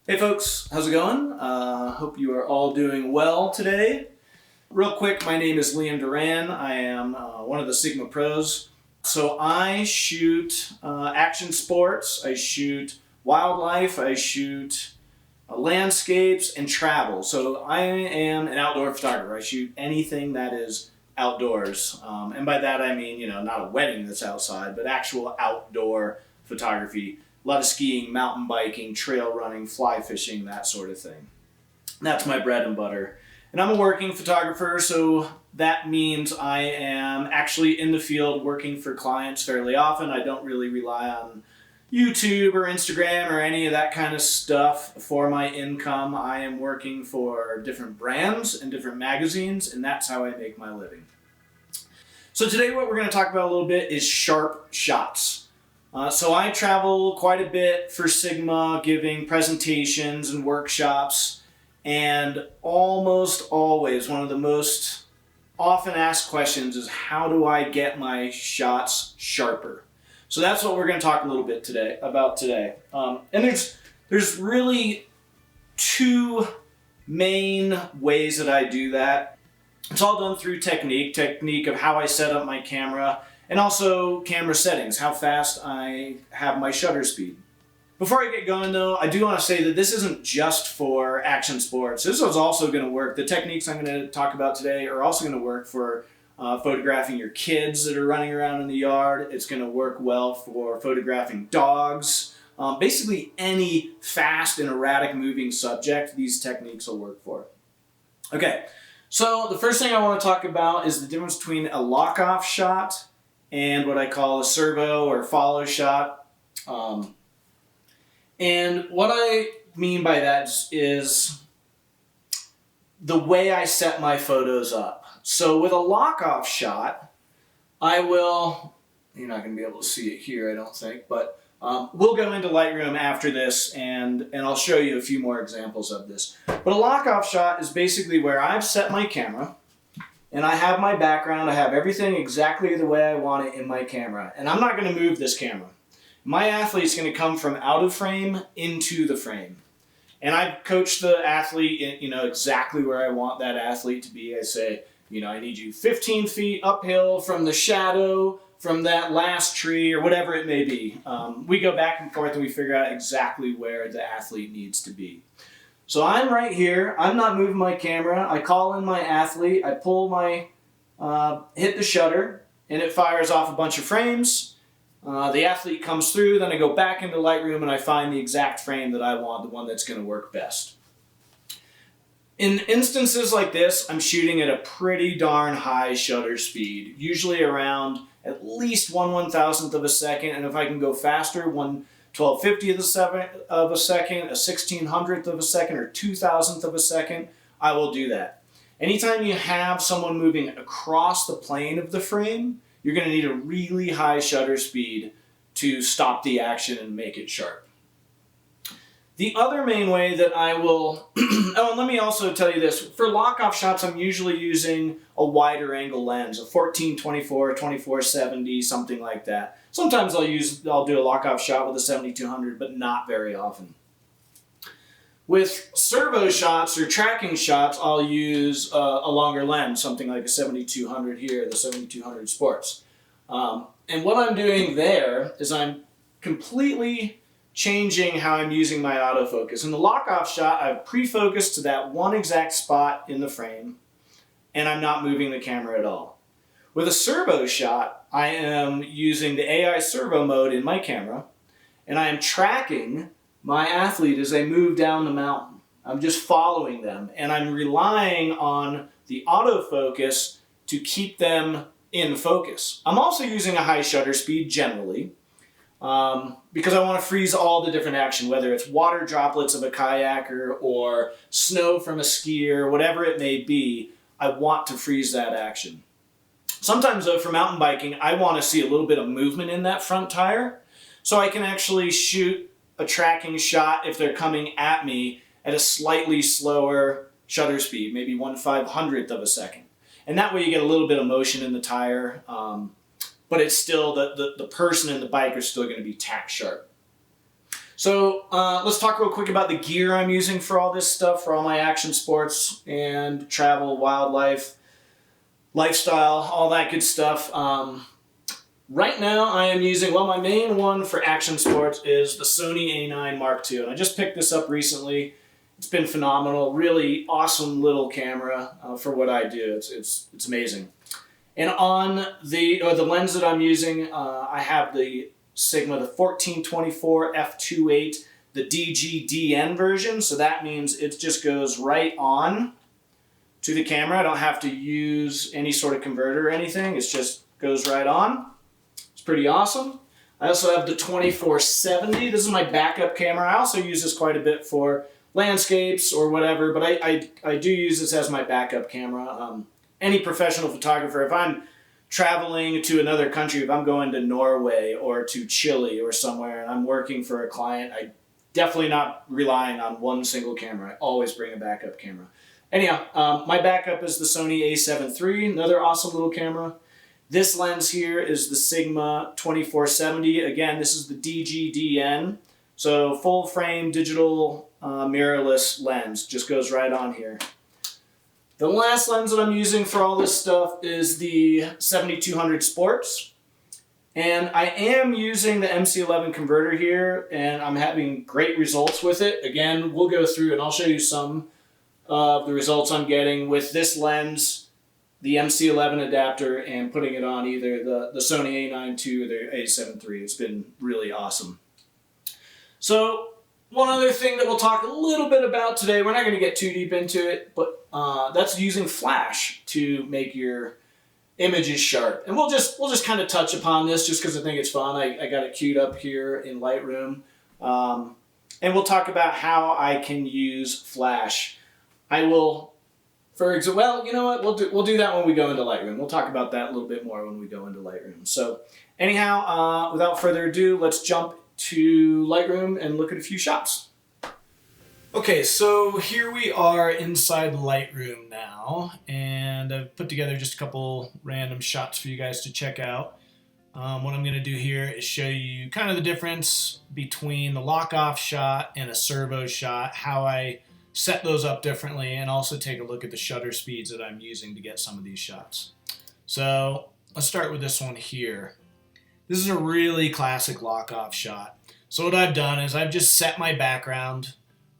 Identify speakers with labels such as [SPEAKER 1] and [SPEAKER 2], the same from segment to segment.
[SPEAKER 1] Hey folks, how's it going? Hope you are all doing well today. Real quick, my name is Liam Doran. I am one of the Sigma pros. So I shoot action sports, I shoot wildlife, I shoot landscapes and travel. So I am an outdoor photographer. I shoot anything that is outdoors. And by that I mean, not a wedding that's outside, but actual outdoor photography. A lot of skiing, mountain biking, trail running, fly fishing, that sort of thing. That's my bread and butter. And I'm a working photographer, so that means I am actually in the field working for clients fairly often. I don't really rely on YouTube or Instagram or any of that kind of stuff for my income. I am working for different brands and different magazines, and that's how I make my living. So today what we're going to talk about a little bit is sharp shots. So I travel quite a bit for Sigma, giving presentations and workshops, and almost always one of the most often asked questions is, how do I get my shots sharper? So that's what we're going to talk a little bit about today. And there's really two main ways that I do that. It's all done through technique of how I set up my camera, and also camera settings, how fast I have my shutter speed. Before I get going though, I do want to say that this isn't just for action sports. This is also going to work. The techniques I'm going to talk about today are also going to work for photographing your kids that are running around in the yard. It's going to work well for photographing dogs. Basically any fast and erratic moving subject, these techniques will work for. Okay, so the first thing I want to talk about is the difference between a lock-off shot and what I call a servo or follow shot. And what I mean by that is the way I set my photos up. So with a lock-off shot, you're not going to be able to see it here, I don't think, but we'll go into Lightroom after this and I'll show you a few more examples of this. But a lock-off shot is basically where I've set my camera, and I have my background, I have everything exactly the way I want it in my camera. And I'm not going to move this camera. My athlete's going to come from out of frame into the frame. And I coach the athlete, exactly where I want that athlete to be. I say, I need you 15 feet uphill from the shadow, from that last tree, or whatever it may be. We go back and forth and we figure out exactly where the athlete needs to be. So I'm right here, I'm not moving my camera, I call in my athlete, I hit the shutter, and it fires off a bunch of frames. The athlete comes through, then I go back into Lightroom and I find the exact frame that I want, the one that's going to work best. In instances like this, I'm shooting at a pretty darn high shutter speed, usually around at least 1/1000th of a second, and if I can go faster, 1/1250th of a second, a 1600th of a second, or 2000th of a second, I will do that. Anytime you have someone moving across the plane of the frame, you're going to need a really high shutter speed to stop the action and make it sharp. The other main way that I will, oh, and let me also tell you this, for lock-off shots I'm usually using a wider angle lens, a 14-24, 24-70, something like that. Sometimes I'll do a lock-off shot with a 7200, but not very often. With servo shots or tracking shots, I'll use a longer lens, something like a 7200 here, the 7200 Sports. And what I'm doing there is I'm completely changing how I'm using my autofocus. In the lock-off shot, I've pre-focused to that one exact spot in the frame, and I'm not moving the camera at all. With a servo shot, I am using the AI servo mode in my camera, and I am tracking my athlete as they move down the mountain. I'm just following them, and I'm relying on the autofocus to keep them in focus. I'm also using a high shutter speed generally, because I want to freeze all the different action, whether it's water droplets of a kayaker or snow from a skier, whatever it may be, I want to freeze that action. Sometimes though, for mountain biking, I want to see a little bit of movement in that front tire, so I can actually shoot a tracking shot if they're coming at me at a slightly slower shutter speed, maybe 1/500th of a second. And that way you get a little bit of motion in the tire, but it's still, the person and the bike are still going to be tack sharp. So let's talk real quick about the gear I'm using for all this stuff, for all my action sports and travel, wildlife, lifestyle, all that good stuff. Right now I am using, well, my main one for action sports is the Sony A9 Mark II. And I just picked this up recently. It's been phenomenal. Really awesome little camera for what I do. It's amazing. And on the lens that I'm using, I have the Sigma, the 1424 f2.8, the DGDN version. So that means it just goes right on to the camera. I don't have to use any sort of converter or anything. It just goes right on. It's pretty awesome. I also have the 2470. This is my backup camera. I also use this quite a bit for landscapes or whatever, but I do use this as my backup camera. Any professional photographer, if I'm traveling to another country, if I'm going to Norway or to Chile or somewhere and I'm working for a client, I definitely not relying on one single camera. I always bring a backup camera. Anyhow, my backup is the Sony a7 III, another awesome little camera. This lens here is the Sigma 2470. Again, this is the DGDN. So full frame digital mirrorless lens, just goes right on here. The last lens that I'm using for all this stuff is the 7200 Sports. And I am using the MC11 converter here, and I'm having great results with it. Again, we'll go through and I'll show you some of the results I'm getting with this lens, the MC11 adapter, and putting it on either the Sony A9 II or the A7 III. It's been really awesome. So one other thing that we'll talk a little bit about today, we're not going to get too deep into it, but that's using flash to make your images sharp. And we'll just kind of touch upon this just because I think it's fun. I got it queued up here in Lightroom. And we'll talk about how I can use flash. I will, for example, well, you know what, we'll do that when we go into Lightroom. We'll talk about that a little bit more when we go into Lightroom. So anyhow, without further ado, let's jump to Lightroom and look at a few shots. Okay, so here we are inside Lightroom now, and I've put together just a couple random shots for you guys to check out. What I'm going to do here is show you kind of the difference between the lock-off shot and a servo shot, how I set those up differently, and also take a look at the shutter speeds that I'm using to get some of these shots. So let's start with this one here. This is a really classic lock-off shot. So what I've done is I've just set my background.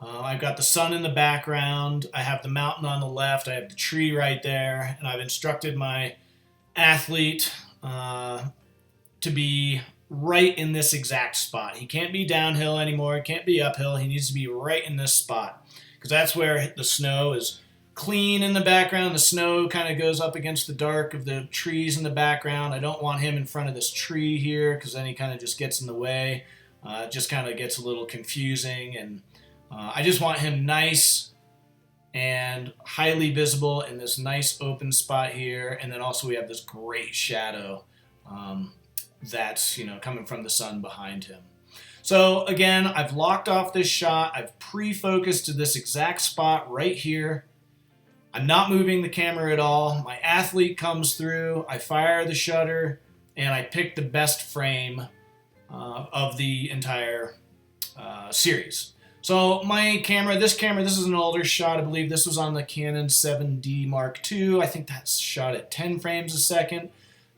[SPEAKER 1] I've got the sun in the background. I have the mountain on the left. I have the tree right there. And I've instructed my athlete to be right in this exact spot. He can't be downhill anymore. He can't be uphill. He needs to be right in this spot, because that's where the snow is clean in the background. The snow kind of goes up against the dark of the trees in the background. I don't want him in front of this tree here, because then he kind of just gets in the way. It just kind of gets a little confusing, and I just want him nice and highly visible in this nice open spot here. And then also we have this great shadow that's, you know, coming from the sun behind him. So again, I've locked off this shot. I've pre-focused to this exact spot right here. I'm not moving the camera at all. My athlete comes through, I fire the shutter, and I pick the best frame of the entire series. So my camera, this is an older shot. I believe this was on the Canon 7D Mark II. I think that's shot at 10 frames a second.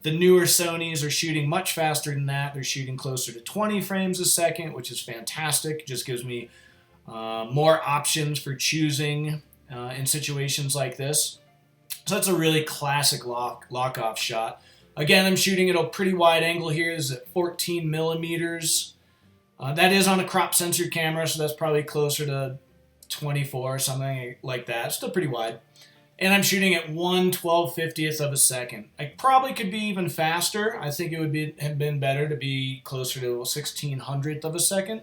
[SPEAKER 1] The newer Sonys are shooting much faster than that. They're shooting closer to 20 frames a second, which is fantastic. It just gives me more options for choosing in situations like this. So that's a really classic lock-off shot. Again, I'm shooting at a pretty wide angle here. This is at 14 millimeters. That is on a crop sensor camera, so that's probably closer to 24 or something like that. Still pretty wide. And I'm shooting at 1/1250th of a second. I probably could be even faster. I think it would have been better to be closer to 1/1600th of a second,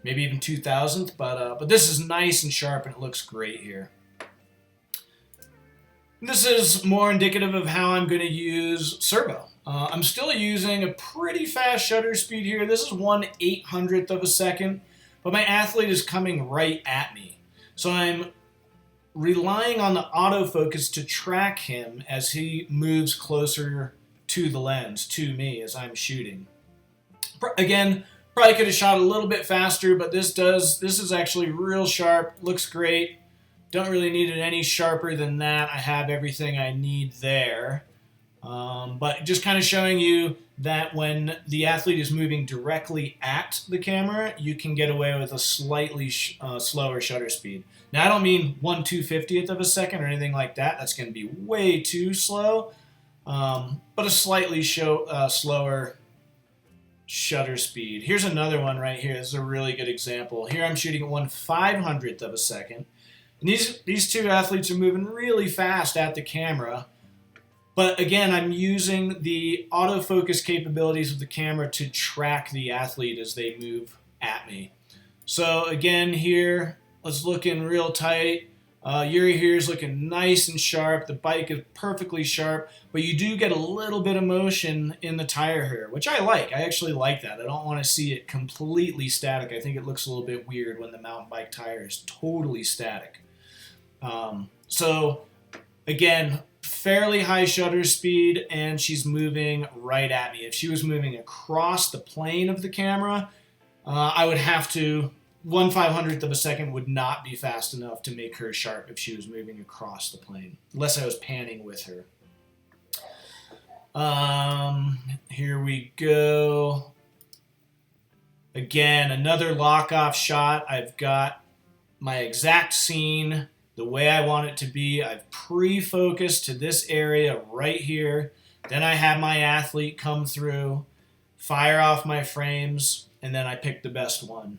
[SPEAKER 1] maybe even 2000th. But this is nice and sharp, and it looks great here. This is more indicative of how I'm going to use servo. I'm still using a pretty fast shutter speed here. This is 1/800th of a second, but my athlete is coming right at me. So I'm relying on the autofocus to track him as he moves closer to the lens, to me, as I'm shooting. Again, Probably could have shot a little bit faster, but this is actually real sharp, looks great. Don't really need it any sharper than that. I have everything I need there. But just kind of showing you that when the athlete is moving directly at the camera, you can get away with a slightly slower shutter speed. Now, I don't mean 1/250th of a second or anything like that. That's going to be way too slow. But a slightly slower shutter speed. Here's another one right here. This is a really good example. Here I'm shooting at 1/500th of a second. And these two athletes are moving really fast at the camera. But again, I'm using the autofocus capabilities of the camera to track the athlete as they move at me. So again here, let's look in real tight. Yuri here is looking nice and sharp. The bike is perfectly sharp, but you do get a little bit of motion in the tire here, which I like. I actually like that. I don't want to see it completely static. I think it looks a little bit weird when the mountain bike tire is totally static. So again, fairly high shutter speed, and she's moving right at me. If she was moving across the plane of the camera, I would have to, 1/500th of a second would not be fast enough to make her sharp if she was moving across the plane, unless I was panning with her. Here we go. Again, another lock-off shot. I've got my exact scene the way I want it to be. I've pre-focused to this area right here. Then I have my athlete come through, fire off my frames, and then I pick the best one.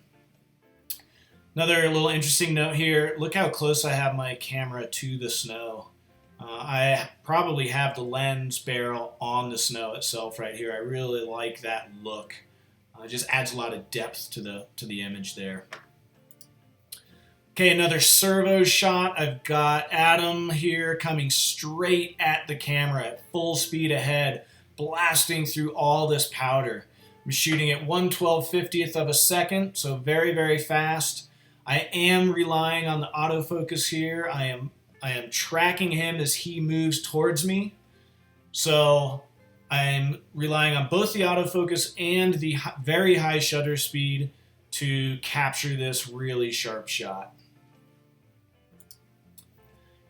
[SPEAKER 1] Another little interesting note here, look how close I have my camera to the snow. I probably have the lens barrel on the snow itself right here. I really like that look. It just adds a lot of depth to the image there. Okay, another servo shot. I've got Adam here coming straight at the camera at full speed ahead, blasting through all this powder. I'm shooting at 1/1250th of a second, so very, very fast. I am relying on the autofocus here. I am tracking him as he moves towards me. So I'm relying on both the autofocus and the very high shutter speed to capture this really sharp shot.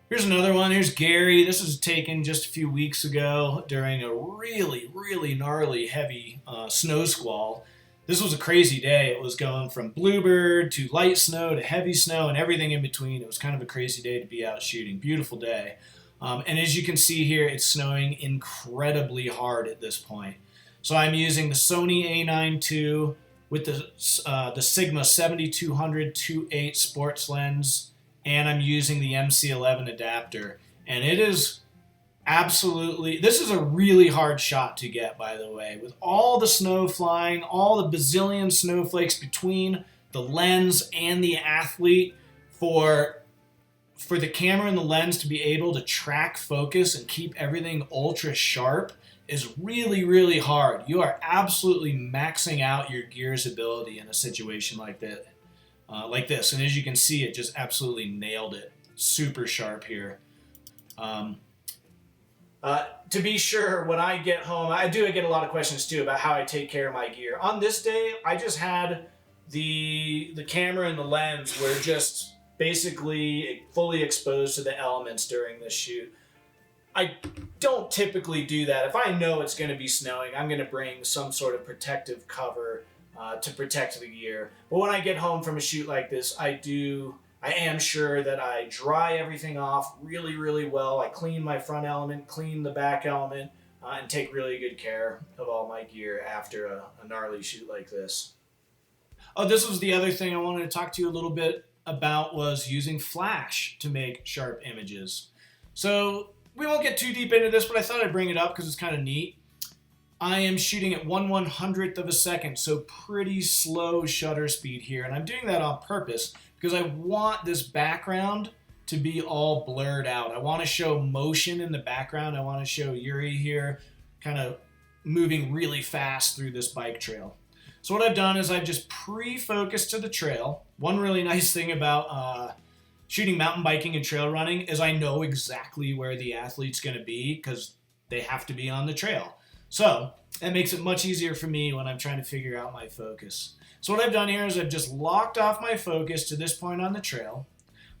[SPEAKER 1] Here's another one. Here's Gary. This was taken just a few weeks ago during a really, really gnarly, heavy snow squall. This was a crazy day. It was going from bluebird to light snow to heavy snow and everything in between. It was kind of a crazy day to be out shooting. Beautiful day. And as you can see here, it's snowing incredibly hard at this point. So I'm using the Sony A9 II with the Sigma 7200 2.8 sports lens, and I'm using the MC11 adapter. And it is absolutely, this is a really hard shot to get, by the way, with all the snow flying, all the bazillion snowflakes between the lens and the athlete. For the camera and the lens to be able to track focus and keep everything ultra sharp is really, really hard. You are absolutely maxing out your gear's ability in a situation like that. This, and as you can see, it just absolutely nailed it. Super sharp here. To be sure, when I get home, I do get a lot of questions too about how I take care of my gear. On this day, I just had the camera and the lens were just basically fully exposed to the elements during this shoot. I don't typically do that. If I know it's going to be snowing, I'm going to bring some sort of protective cover to protect the gear. But when I get home from a shoot like this, I am sure that I dry everything off really, really well. I clean my front element, clean the back element, and take really good care of all my gear after a gnarly shoot like this. Oh, this was the other thing I wanted to talk to you a little bit about, was using flash to make sharp images. So we won't get too deep into this, but I thought I'd bring it up because it's kind of neat. I am shooting at 1/100th of a second, so pretty slow shutter speed here. And I'm doing that on purpose because I want this background to be all blurred out. I want to show motion in the background. I want to show Yuri here kind of moving really fast through this bike trail. So what I've done is I've just pre-focused to the trail. One really nice thing about shooting mountain biking and trail running is I know exactly where the athlete's going to be because they have to be on the trail. So
[SPEAKER 2] That makes it much easier for me when I'm trying to figure out my focus. So what I've done here is I've just locked off my focus to this point on the trail,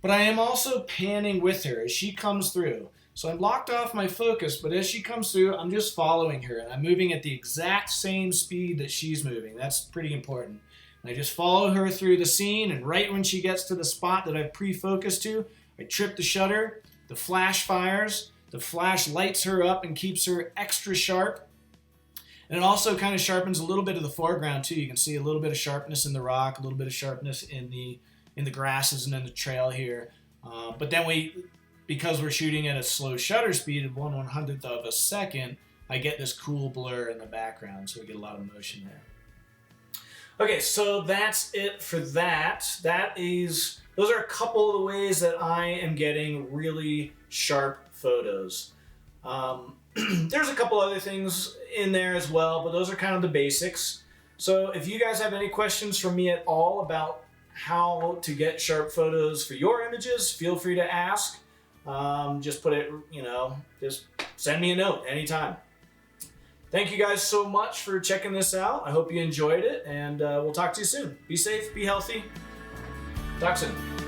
[SPEAKER 2] but I am also panning with her as she comes through. So I'm locked off my focus, but as she comes through, I'm just following her, and I'm moving at the exact same speed that she's moving. That's pretty important. And I just follow her through the scene, and right when she gets to the spot that I've pre-focused to, I trip the shutter, the flash fires, the flash lights her up and keeps her extra sharp. And it also kind of sharpens a little bit of the foreground too. You can see a little bit of sharpness in the rock, a little bit of sharpness in the grasses and in the trail here. But then because we're shooting at a slow shutter speed of 1/100th of a second, I get this cool blur in the background, so we get a lot of motion there. Okay, so that's it for that. Those are a couple of the ways that I am getting really sharp photos. There's a couple other things in there as well, but those are kind of the basics. So if you guys have any questions for me at all about how to get sharp photos for your images, feel free to ask. Just put it, just send me a note anytime. Thank you guys so much for checking this out. I hope you enjoyed it, and we'll talk to you soon. Be safe, be healthy. Talk soon.